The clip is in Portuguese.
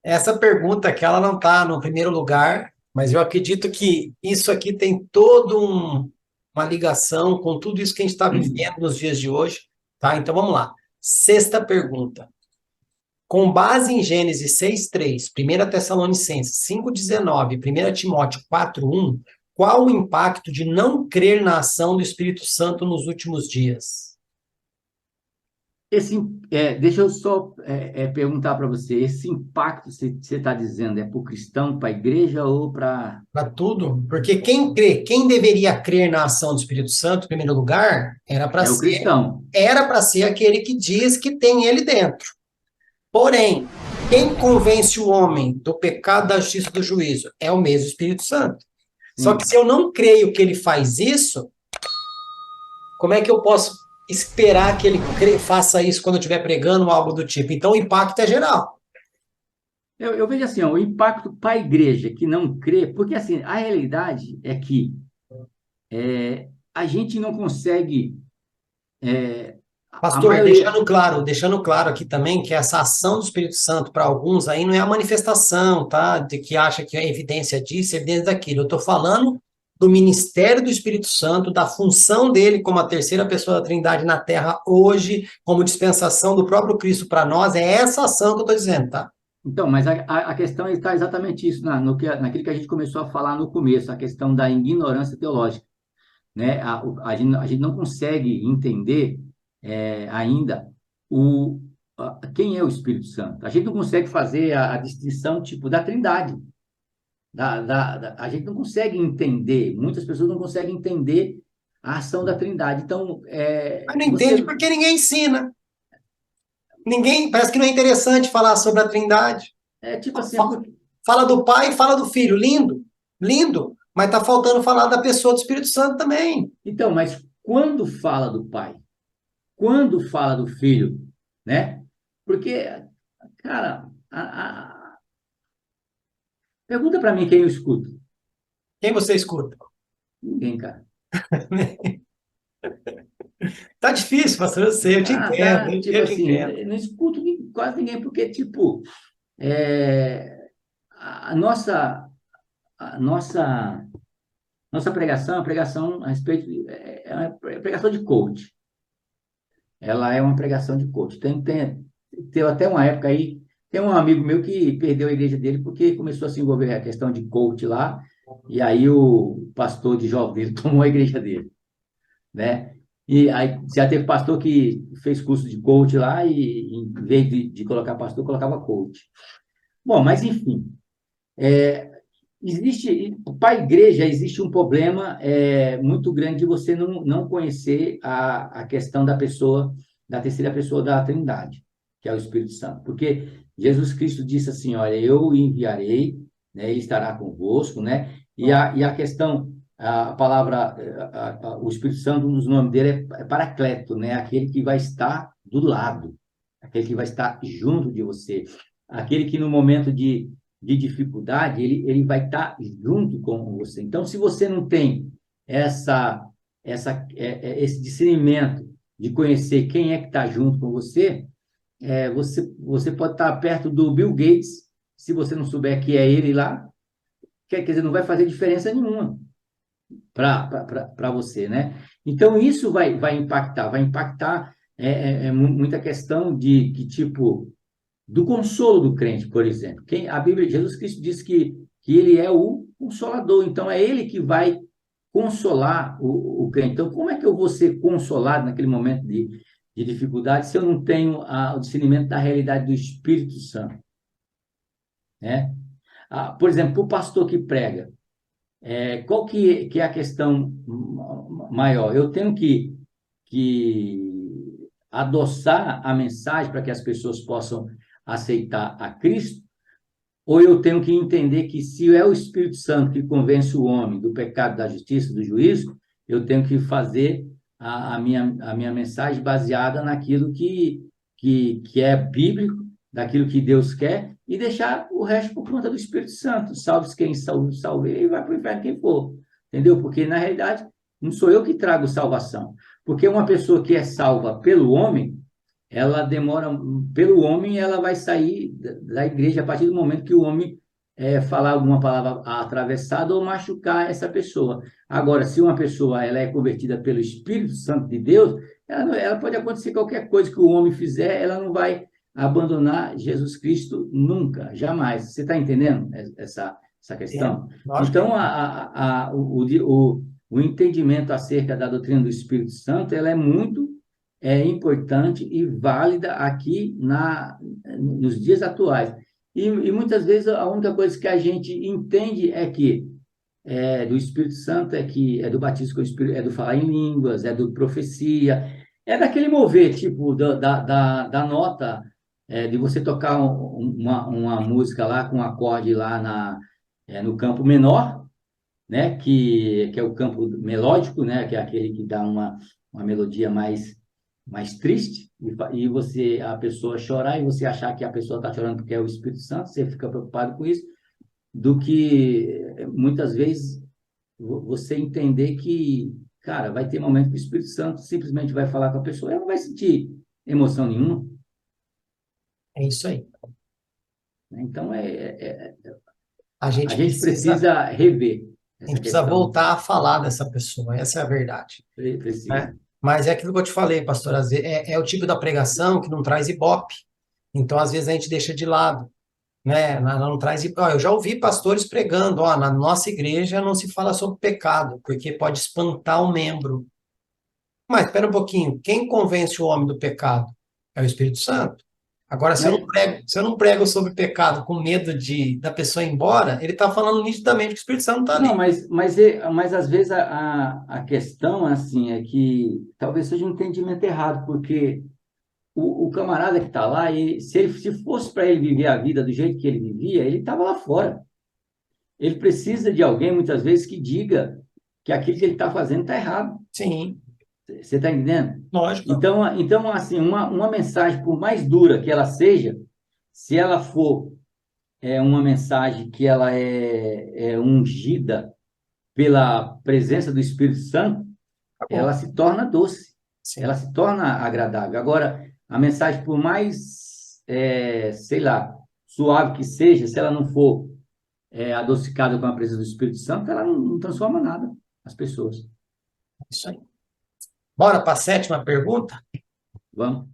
Essa pergunta aqui, ela não está no primeiro lugar, mas eu acredito que isso aqui tem uma ligação com tudo isso que a gente está vivendo nos dias de hoje, tá? Então vamos lá. Sexta pergunta. Com base em Gênesis 6:3, 1 Tessalonicenses 5:19, 1 Timóteo 4:1, qual o impacto de não crer na ação do Espírito Santo nos últimos dias? Deixa eu só perguntar para você, esse impacto você está dizendo é para o cristão, para a igreja ou para... Para tudo, porque quem crê, quem deveria crer na ação do Espírito Santo, em primeiro lugar, É o cristão. era para ser aquele que diz que tem ele dentro. Porém, quem convence o homem do pecado, da justiça e do juízo é o mesmo Espírito Santo. Só que Sim. se eu não creio que ele faz isso, como é que eu posso esperar que ele faça isso quando eu estiver pregando ou algo do tipo? Então o impacto é geral. Eu vejo assim, ó, o impacto para a igreja que não crê, porque assim, a realidade é que a gente não consegue, a Pastor, maioria... deixando claro aqui também que essa ação do Espírito Santo para alguns aí não é a manifestação, tá? De que acha que é evidência disso, evidência daquilo. Eu estou falando do ministério do Espírito Santo, da função dele como a terceira pessoa da Trindade na Terra hoje, como dispensação do próprio Cristo para nós. É essa ação que eu estou dizendo, tá? Então, mas a questão está exatamente isso, naquilo que a gente começou a falar no começo, a questão da ignorância teológica, né? A gente não consegue entender ainda o, quem é o Espírito Santo. A gente não consegue fazer a distinção tipo da Trindade. A gente não consegue entender, muitas pessoas não conseguem entender a ação da Trindade. Então, Mas não você... entende porque ninguém ensina. Ninguém, parece que não é interessante falar sobre a Trindade. É tipo assim, porque... Fala do Pai, fala do Filho, lindo, lindo, mas está faltando falar da pessoa do Espírito Santo também. Então, mas quando fala do Pai, quando fala do Filho, né? Porque, cara, pergunta para mim quem eu escuto. Quem você escuta? Ninguém, cara. Tá difícil, pastor, eu sei, eu te entendo, Tá, tipo eu te assim, entendo. eu não escuto quase ninguém, porque, tipo, é, a nossa, a nossa, nossa pregação é uma pregação a respeito, é uma pregação de coach. Ela é uma pregação de coach. Teve até uma época aí, tem um amigo meu que perdeu a igreja dele porque começou a se envolver a questão de coach lá, e aí o pastor de jovens tomou a igreja dele, né? E aí já teve pastor que fez curso de coach lá e em vez de colocar pastor, colocava coach. Bom, mas enfim, para a igreja existe um problema muito grande de você não conhecer a questão da pessoa, da terceira pessoa da Trindade, que é o Espírito Santo. Porque Jesus Cristo disse assim, olha, eu o enviarei, né, ele estará convosco, né? E a questão, a palavra, o Espírito Santo, um dos nomes dele é Paracleto, né? Aquele que vai estar do lado, aquele que vai estar junto de você, aquele que no momento de dificuldade, ele vai estar junto com você. Então, se você não tem esse discernimento de conhecer quem é que está junto com você, você pode estar perto do Bill Gates, se você não souber que é ele lá, quer dizer, não vai fazer diferença nenhuma para você, né? Então, isso vai impactar muita questão de que tipo do consolo do crente, por exemplo. A Bíblia, Jesus Cristo diz que ele é o consolador, então é ele que vai consolar o crente. Então, como é que eu vou ser consolado naquele momento de dificuldade se eu não tenho o discernimento da realidade do Espírito Santo, né? Por exemplo, o pastor que prega, qual que é a questão maior? Eu tenho que adoçar a mensagem para que as pessoas possam aceitar a Cristo, ou eu tenho que entender que se é o Espírito Santo que convence o homem do pecado, da justiça, do juízo, eu tenho que fazer a minha mensagem baseada naquilo que é bíblico, daquilo que Deus quer, e deixar o resto por conta do Espírito Santo. Salve quem salve e vai para o inferno quem for. Entendeu? Porque, na realidade, não sou eu que trago salvação. Porque uma pessoa que é salva pelo homem, ela demora, pelo homem, ela vai sair da igreja a partir do momento que o homem falar alguma palavra atravessada ou machucar essa pessoa. Agora, se uma pessoa ela é convertida pelo Espírito Santo de Deus, ela pode acontecer qualquer coisa que o homem fizer, ela não vai abandonar Jesus Cristo nunca, jamais. Você está entendendo essa É, questão? lógico Então, que o entendimento acerca da doutrina do Espírito Santo, ela é muito importante e válida aqui nos dias atuais. E muitas vezes a única coisa que a gente entende é que do Espírito Santo, é do batismo com o Espírito, é do falar em línguas, é do profecia, é daquele mover, tipo, da nota, de você tocar uma música lá com um acorde lá no campo menor, né, que é o campo melódico, né, que é aquele que dá uma melodia mais triste, e a pessoa chorar e você achar que a pessoa está chorando porque é o Espírito Santo, você fica preocupado com isso, do que muitas vezes você entender que, cara, vai ter momento que o Espírito Santo simplesmente vai falar com a pessoa, ela não vai sentir emoção nenhuma, é isso aí. né? Então, A a gente gente precisa, precisa rever a gente essa precisa questão, voltar a falar dessa pessoa, essa é a verdade, precisa. né? Mas é aquilo que eu te falei, pastor, às vezes, é o tipo da pregação que não traz ibope. Então, às vezes, a gente deixa de lado, né? Não traz ibope. Ó, eu já ouvi pastores pregando, ó, na nossa igreja não se fala sobre pecado, porque pode espantar o membro. Mas, espera um pouquinho, quem convence o homem do pecado? É o Espírito Santo. Agora, Mas, se eu não prego sobre pecado com medo da pessoa ir embora, ele está falando nitidamente que o Espírito Santo está não, ali. mas às vezes a questão, assim, é que talvez seja um entendimento errado, porque o camarada que está lá, se fosse para ele viver a vida do jeito que ele vivia, ele estava lá fora. Ele precisa de alguém, muitas vezes, que diga que aquilo que ele está fazendo está errado. Sim, Você está entendendo? lógico. Então assim, uma mensagem, por mais dura que ela seja, se ela for uma mensagem que ela é ungida pela presença do Espírito Santo, ela Acabou. se torna doce, ela Sim, se torna agradável. Agora, a mensagem, por mais, sei lá, suave que seja, se ela não for adocicada com a presença do Espírito Santo, ela não transforma nada as pessoas. isso aí. Bora para a sétima pergunta? Vamos.